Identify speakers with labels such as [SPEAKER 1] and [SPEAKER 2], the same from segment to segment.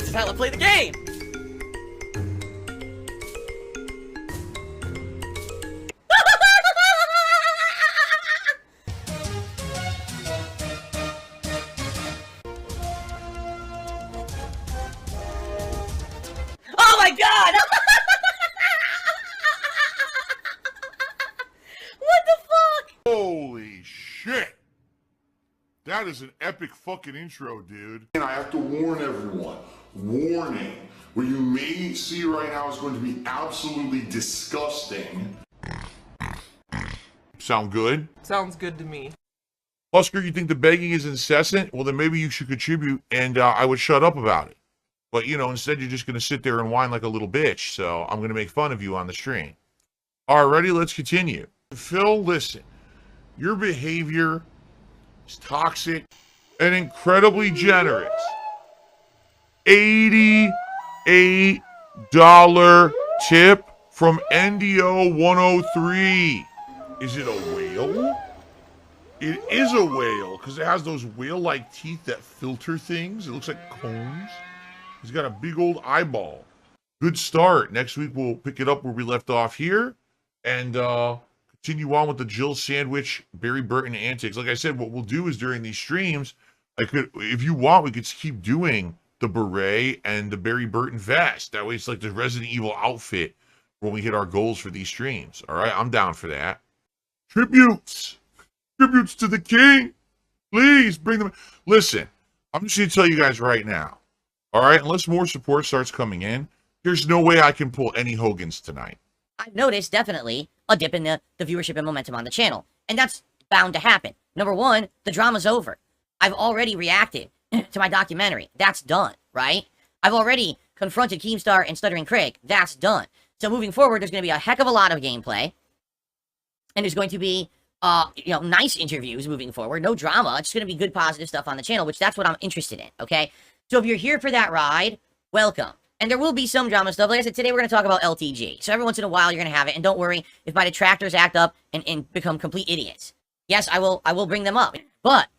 [SPEAKER 1] is how I play the game! Oh my god! What the fuck?
[SPEAKER 2] Holy shit! That is an epic fucking intro, dude. And I have to warn everyone. Warning. What you may see right now is going to be absolutely disgusting. Sound good?
[SPEAKER 3] Sounds good to me.
[SPEAKER 2] Husker, you think the begging is incessant? Well, then maybe you should contribute and I would shut up about it. But, you know, instead you're just going to sit there and whine like a little bitch. So I'm going to make fun of you on the stream. All right, ready? Let's continue. Phil, listen. Your behavior is toxic and incredibly generous. $88 tip from NDO 103. Is it a whale? It is a whale because it has those whale-like teeth that filter things. It looks like cones. He's got a big old eyeball. Good start. Next week we'll pick it up where we left off here and continue on with the Jill Sandwich, Barry Burton antics. Like I said, what we'll do is during these streams, if you want, we could keep doing the beret and the Barry Burton vest. That way it's like the Resident Evil outfit when we hit our goals for these streams. All right, I'm down for that. Tributes to the king. Please bring them. Listen, I'm just going to tell you guys right now. All right, unless more support starts coming in, there's no way I can pull any Hogans tonight.
[SPEAKER 1] I've noticed, definitely, a dip in the viewership and momentum on the channel. And that's bound to happen. Number one, the drama's over. I've already reacted to my documentary. That's done, right? I've already confronted Keemstar and Stuttering Craig. That's done. So moving forward, there's going to be a heck of a lot of gameplay. And there's going to be, nice interviews moving forward. No drama. It's going to be good, positive stuff on the channel, which that's what I'm interested in, okay? So if you're here for that ride, welcome. And there will be some drama stuff. Like I said, today we're going to talk about LTG. So every once in a while, you're going to have it. And don't worry if my detractors act up and become complete idiots. Yes, I will bring them up. But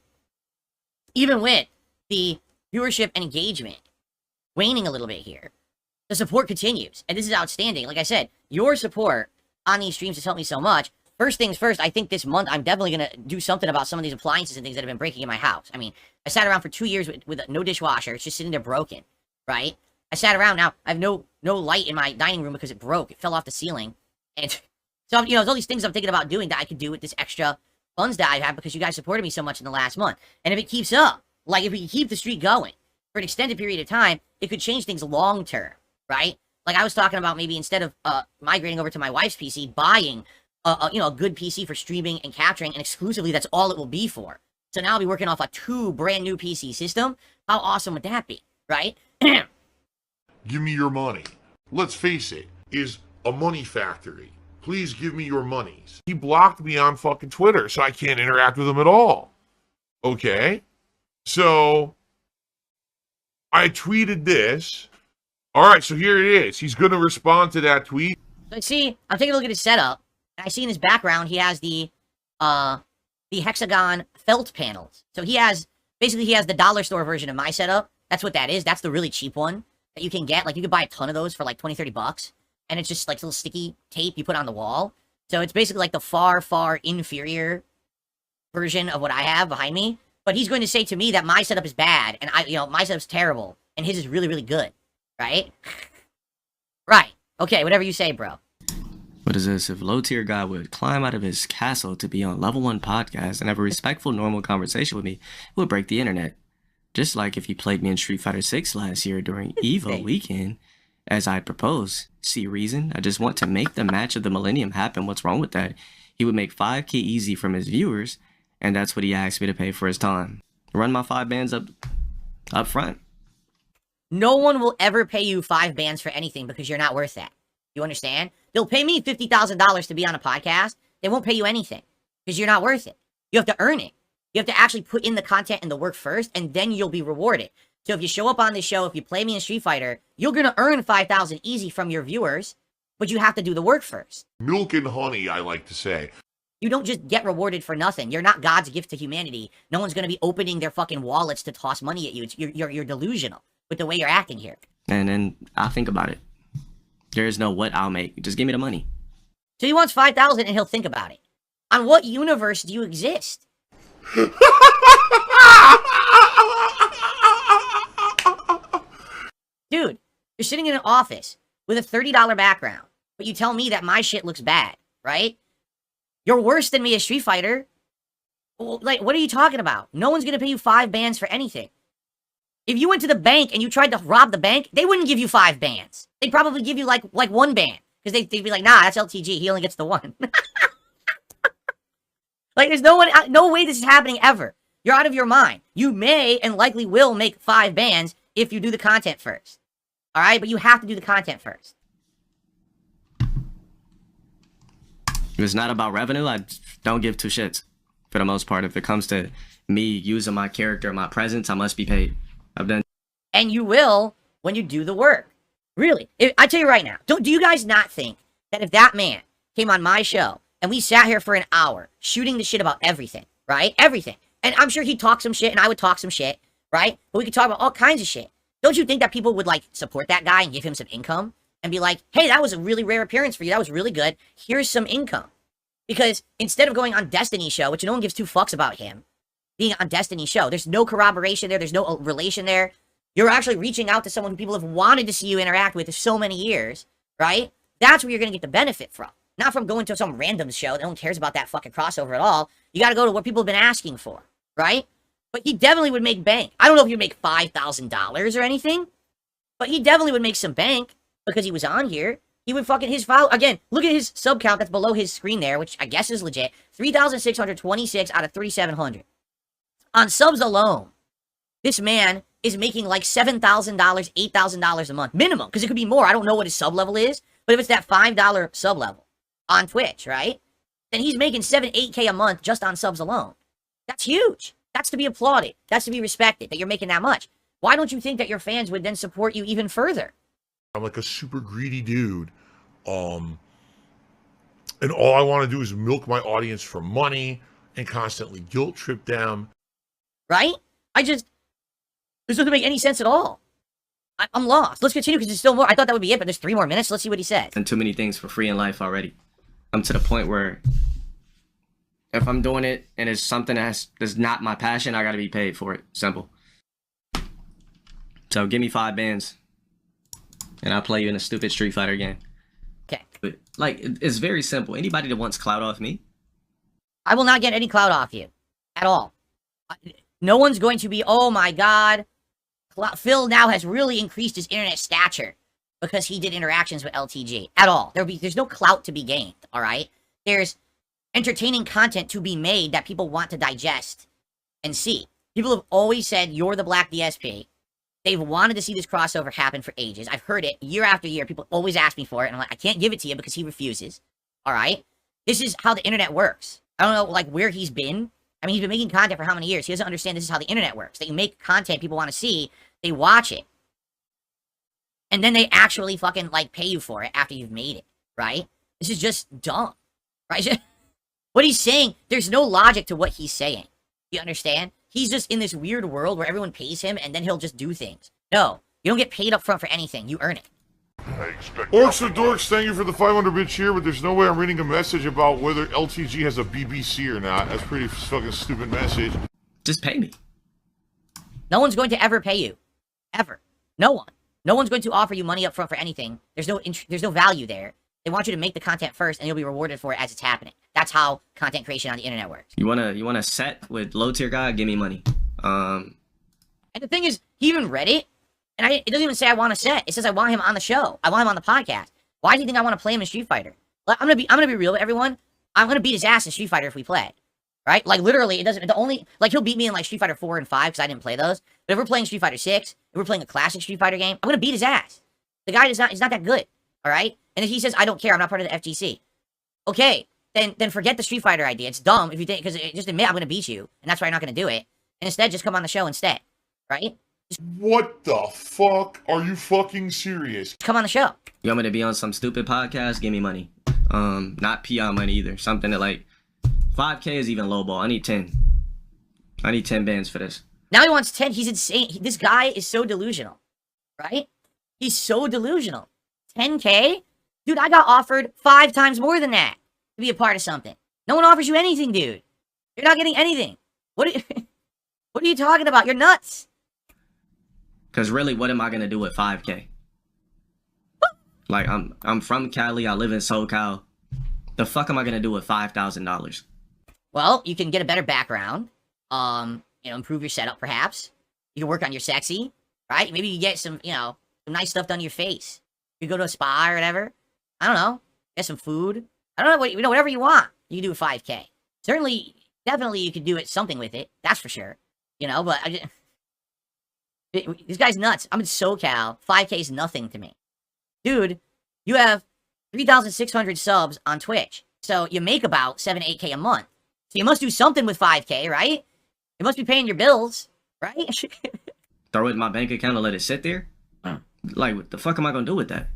[SPEAKER 1] even with the viewership and engagement waning a little bit here, the support continues. And this is outstanding. Like I said, your support on these streams has helped me so much. First things first, I think this month I'm definitely going to do something about some of these appliances and things that have been breaking in my house. I mean, I sat around for 2 years with no dishwasher. It's just sitting there broken, right? I sat around now. I have no light in my dining room because it broke. It fell off the ceiling. And so, there's all these things I'm thinking about doing that I could do with this extra funds that I have because you guys supported me so much in the last month. And if it keeps up, like if we keep the streak going for an extended period of time, it could change things long term, right? Like I was talking about maybe instead of migrating over to my wife's PC, buying a good PC for streaming and capturing, and exclusively that's all it will be for. So now I'll be working off a 2 brand new PC system. How awesome would that be, right?
[SPEAKER 2] Give me your money. Let's face it, is a money factory. Please give me your monies. He blocked me on fucking Twitter, so I can't interact with him at all. Okay? So, I tweeted this. All right, so here it is. He's going to respond to that tweet.
[SPEAKER 1] So see, I'm taking a look at his setup, and I see in his background he has the hexagon felt panels. So he has the dollar store version of my setup. That's what that is. That's the really cheap one that you can get. Like, you could buy a ton of those for like 20, 30 bucks. And it's just like little sticky tape you put on the wall. So it's basically like the far, far inferior version of what I have behind me. But he's going to say to me that my setup is bad, and my setup's terrible, and his is really, really good. Right? Right. Okay, whatever you say, bro.
[SPEAKER 4] What is this? If low-tier guy would climb out of his castle to be on level 1 podcast and have a respectful, normal conversation with me, it would break the internet. Just like if he played me in Street Fighter 6 last year during EVO weekend, as I proposed. See reason? I just want to make the match of the millennium happen. What's wrong with that? He would make 5K easy from his viewers, and that's what he asked me to pay for his time. Run my 5 bands up front.
[SPEAKER 1] No one will ever pay you 5 bands for anything because you're not worth that. You understand? They'll pay me $50,000 to be on a podcast. They won't pay you anything because you're not worth it. You have to earn it. You have to actually put in the content and the work first, and then you'll be rewarded. So if you show up on this show, if you play me in Street Fighter, you're going to earn $5,000 easy from your viewers, but you have to do the work first.
[SPEAKER 2] Milk and honey, I like to say.
[SPEAKER 1] You don't just get rewarded for nothing. You're not God's gift to humanity. No one's going to be opening their fucking wallets to toss money at you. You're delusional. with the way you're acting here.
[SPEAKER 4] And then I'll think about it. There is no what I'll make. Just give me the money.
[SPEAKER 1] So he wants 5,000 and he'll think about it. On what universe do you exist? Dude, you're sitting in an office with a $30 background, but you tell me that my shit looks bad, right? You're worse than me as Street Fighter. Like, what are you talking about? No one's gonna pay you 5 bands for anything. If you went to the bank and you tried to rob the bank, they wouldn't give you 5 bands. They'd probably give you like 1 band. Because they'd be like, nah, that's LTG. He only gets the 1. Like, there's no way this is happening ever. You're out of your mind. You may and likely will make 5 bands if you do the content first. All right? But you have to do the content first.
[SPEAKER 4] If it's not about revenue, I don't give 2 shits. For the most part, if it comes to me using my character, my presence, I must be paid. I've done.
[SPEAKER 1] And you will when you do the work. Really. I tell you right now, do you guys not think that if that man came on my show and we sat here for an hour shooting the shit about everything, right? Everything. And I'm sure he'd talk some shit and I would talk some shit, right? But we could talk about all kinds of shit. Don't you think that people would, like, support that guy and give him some income? And be like, hey, that was a really rare appearance for you. That was really good. Here's some income. Because instead of going on Destiny's show, which no one gives 2 fucks about him, being on Destiny's show, there's no corroboration there. There's no relation there. You're actually reaching out to someone who people have wanted to see you interact with for so many years, right? That's where you're going to get the benefit from. Not from going to some random show. No one cares about that fucking crossover at all. You got to go to what people have been asking for, right? But he definitely would make bank. I don't know if he'd make $5,000 or anything, but he definitely would make some bank because he was on here. He would fucking, his follow, again, look at his sub count that's below his screen there, which I guess is legit. 3,626 out of 3,700. On subs alone, this man is making like $7,000, $8,000 a month. Minimum, because it could be more. I don't know what his sub level is, but if it's that $5 sub level on Twitch, right? Then he's making 7, 8K a month just on subs alone. That's huge. That's to be applauded. That's to be respected, that you're making that much. Why don't you think that your fans would then support you even further?
[SPEAKER 2] I'm like a super greedy dude. And all I want to do is milk my audience for money and constantly guilt trip them.
[SPEAKER 1] Right? This doesn't make any sense at all. I'm lost. Let's continue because there's still more. I thought that would be it, but there's 3 more minutes. Let's see what he said.
[SPEAKER 4] And too many things for free in life already. I'm to the point where if I'm doing it and it's something that's not my passion, I gotta be paid for it. Simple. So give me 5 bands and I'll play you in a stupid Street Fighter game.
[SPEAKER 1] Okay.
[SPEAKER 4] But, like, it's very simple. Anybody that wants clout off me,
[SPEAKER 1] I will not get any clout off you. At all. No one's going to be, oh my god, Phil now has really increased his internet stature because he did interactions with LTG. At all. There's no clout to be gained, alright? There's entertaining content to be made that people want to digest and see. People have always said, you're the black DSP. They've wanted to see this crossover happen for ages. I've heard it year after year. People always ask me for it, and I'm like, I can't give it to you because he refuses. Alright? This is how the internet works. I don't know, like, where he's been. I mean, he's been making content for how many years? He doesn't understand this is how the internet works. That you make content people want to see, they watch it. And then they actually fucking, like, pay you for it after you've made it, right? This is just dumb, right? What he's saying, there's no logic to what he's saying. You understand? He's just in this weird world where everyone pays him and then he'll just do things. No, you don't get paid up front for anything. You earn it.
[SPEAKER 2] Orcs or Dorks, thank you for the 500-bit cheer, but there's no way I'm reading a message about whether LTG has a BBC or not. That's a pretty fucking stupid message.
[SPEAKER 4] just pay me.
[SPEAKER 1] No one's going to ever pay you. Ever. No one. No one's going to offer you money up front for anything. There's no value there. They want you to make the content first, and you'll be rewarded for it as it's happening. That's how content creation on the internet works.
[SPEAKER 4] You wanna set with low tier guy? Give me money.
[SPEAKER 1] And the thing is, he even read it, and it doesn't even say I want to set. It says I want him on the show. I want him on the podcast. Why do you think I want to play him in Street Fighter? I'm gonna be real with everyone. I'm gonna beat his ass in Street Fighter if we play. Right? Like literally, it doesn't. He'll beat me in like Street Fighter 4 and 5 because I didn't play those. But if we're playing Street Fighter 6, if we're playing a classic Street Fighter game, I'm gonna beat his ass. The guy is not that good. All right. And if he says I don't care, I'm not part of the FGC. Okay, then forget the Street Fighter idea. It's dumb if you think, because just admit I'm gonna beat you, and that's why you're not gonna do it. And instead, just come on the show instead. Right?
[SPEAKER 2] What the fuck? Are you fucking serious?
[SPEAKER 1] Come on the show.
[SPEAKER 4] You want me to be on some stupid podcast? Give me money. Not PR money either. Something that like 5K is even lowball. I need 10. I need 10 bands for this.
[SPEAKER 1] Now he wants 10. He's insane. This guy is so delusional. right? He's so delusional. 10K? Dude, I got offered 5 times more than that to be a part of something. No one offers you anything, dude. You're not getting anything. What are you talking about? You're nuts.
[SPEAKER 4] Because really, what am I going to do with 5K? Like, I'm from Cali. I live in SoCal. The fuck am I going to do with $5,000?
[SPEAKER 1] Well, you can get a better background. Improve your setup, perhaps. You can work on your sexy, right? Maybe you get some, some nice stuff done to your face. You go to a spa or whatever. I don't know. Get some food. I don't know, whatever you want. You can do with 5K. Certainly, definitely you could do something with it. That's for sure. But this guy's nuts. I'm in SoCal. 5K is nothing to me. Dude, you have 3,600 subs on Twitch. So you make about 7, 8K a month. So you must do something with 5K, right? You must be paying your bills, right?
[SPEAKER 4] Throw it in my bank account and let it sit there? Like, what the fuck am I going to do with that?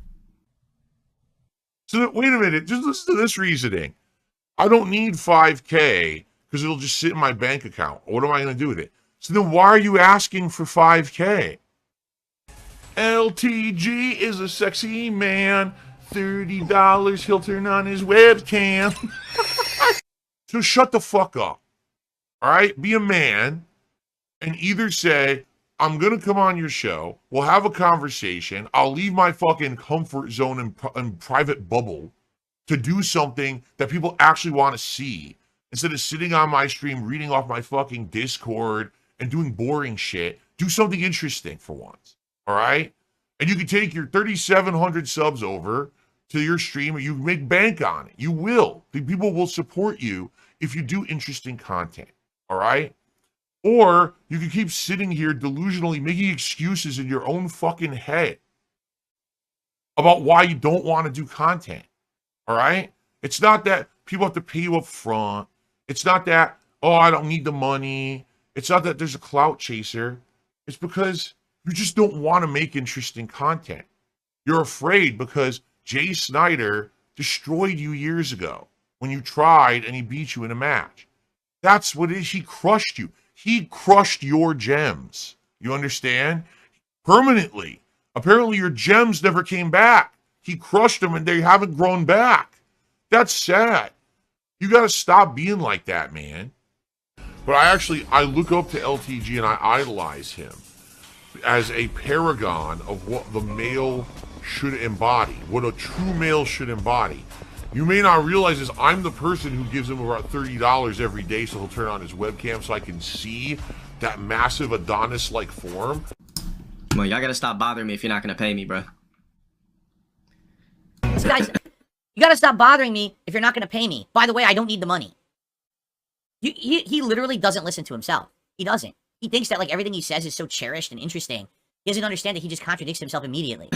[SPEAKER 2] So wait a minute, just listen to this reasoning. I don't need 5K because it'll just sit in my bank account. What am I going to do with it? So then why are you asking for 5K? LTG is a sexy man. $30 he'll turn on his webcam. So shut the fuck up. All right? Be a man and either say, I'm going to come on your show. We'll have a conversation. I'll leave my fucking comfort zone and private bubble to do something that people actually want to see instead of sitting on my stream, reading off my fucking Discord and doing boring shit. Do something interesting for once. All right? And you can take your 3,700 subs over to your stream and you make bank on it. You will. The people will support you if you do interesting content. All right? Or you can keep sitting here delusionally making excuses in your own fucking head about why you don't want to do content. All right? It's not that people have to pay you up front. It's not that, oh, I don't need the money. It's not that there's a clout chaser. It's because you just don't want to make interesting content. You're afraid because Jay Snyder destroyed you years ago when you tried and he beat you in a match. That's what it is. He crushed you. He crushed your gems. You understand? Permanently. Apparently your gems never came back. He crushed them and they haven't grown back. That's sad. You got to stop being like that, man. But I look up to LTG and I idolize him as a paragon of what the male should embody, what a true male should embody. You may not realize this, I'm the person who gives him about $30 every day so he'll turn on his webcam so I can see that massive Adonis-like form.
[SPEAKER 4] Well, y'all gotta stop bothering me if you're not gonna pay me, bro.
[SPEAKER 1] Guys, you gotta stop bothering me if you're not gonna pay me. By the way, I don't need the money. He literally doesn't listen to himself. He doesn't. He thinks that, like, everything he says is so cherished and interesting. He doesn't understand that he just contradicts himself immediately.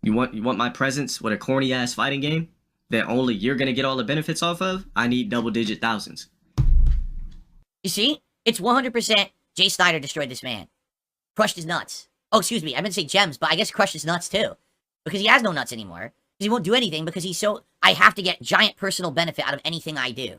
[SPEAKER 4] You want my presence with a corny-ass fighting game that only you're gonna get all the benefits off of? I need double-digit thousands.
[SPEAKER 1] You see? It's 100% Jay Snyder destroyed this man. Crushed his nuts. Oh, excuse me. I meant to say gems, but I guess crushed his nuts, too. Because he has no nuts anymore. Because he won't do anything because he's so... I have to get giant personal benefit out of anything I do.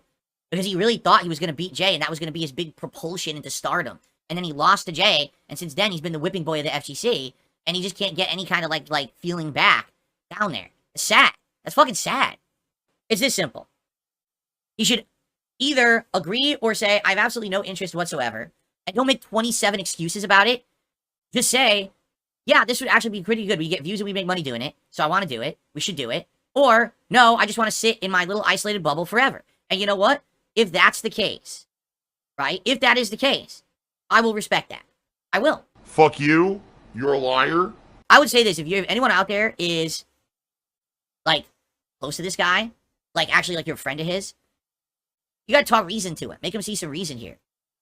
[SPEAKER 1] Because he really thought he was going to beat Jay, and that was going to be his big propulsion into stardom. And then he lost to Jay, and since then he's been the whipping boy of the FGC, and he just can't get any kind of, like feeling back down there. It's sad. That's fucking sad. It's this simple. He should either agree or say, I have absolutely no interest whatsoever, and don't make 27 excuses about it. Just say, yeah, this would actually be pretty good. We get views and we make money doing it, so I want to do it. We should do it. Or, no, I just want to sit in my little isolated bubble forever. And you know what? If that's the case, right? If that is the case, I will respect that. I will.
[SPEAKER 2] Fuck you. You're a liar.
[SPEAKER 1] I would say this. If anyone out there is, like, close to this guy, like, actually, like, you're a friend of his, you gotta talk reason to him. Make him see some reason here.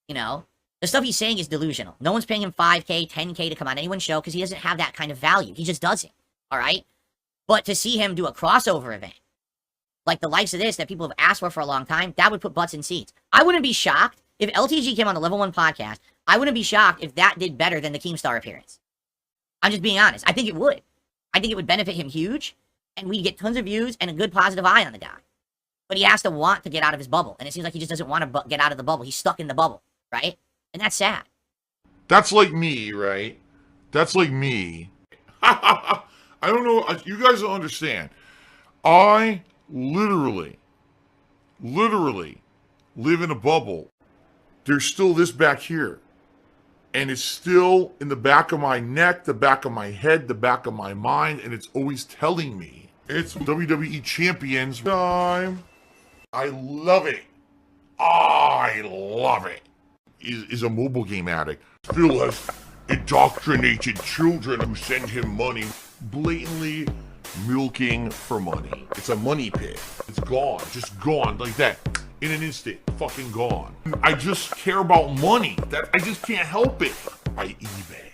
[SPEAKER 1] You know? The stuff he's saying is delusional. No one's paying him 5K, 10K to come on anyone's show because he doesn't have that kind of value. He just doesn't. Alright? But to see him do a crossover event, like the likes of this that people have asked for a long time, that would put butts in seats. I wouldn't be shocked if LTG came on the Level 1 podcast. I wouldn't be shocked if that did better than the Keemstar appearance. I'm just being honest. I think it would. I think it would benefit him huge, and we'd get tons of views and a good positive eye on the guy. But he has to want to get out of his bubble, and it seems like he just doesn't want to get out of the bubble. He's stuck in the bubble, right? And that's sad.
[SPEAKER 2] That's like me, right? That's like me. I don't know. You guys don't understand. I literally live in a bubble. There's still this back here. And it's still in the back of my neck, the back of my head, the back of my mind, and it's always telling me it's WWE Champions time. I love it. I love it. Is a mobile game addict. Phil has indoctrinated children who send him money, blatantly milking for money. It's a money pit. It's gone, just gone like that. In an instant, fucking gone. I just care about money. I just can't help it. I eBay.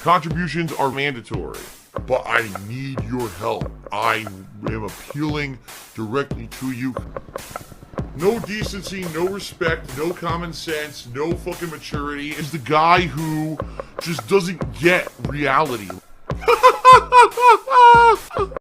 [SPEAKER 2] Contributions are mandatory, but I need your help. I am appealing directly to you. No decency, no respect, no common sense, no fucking maturity. Is the guy who just doesn't get reality.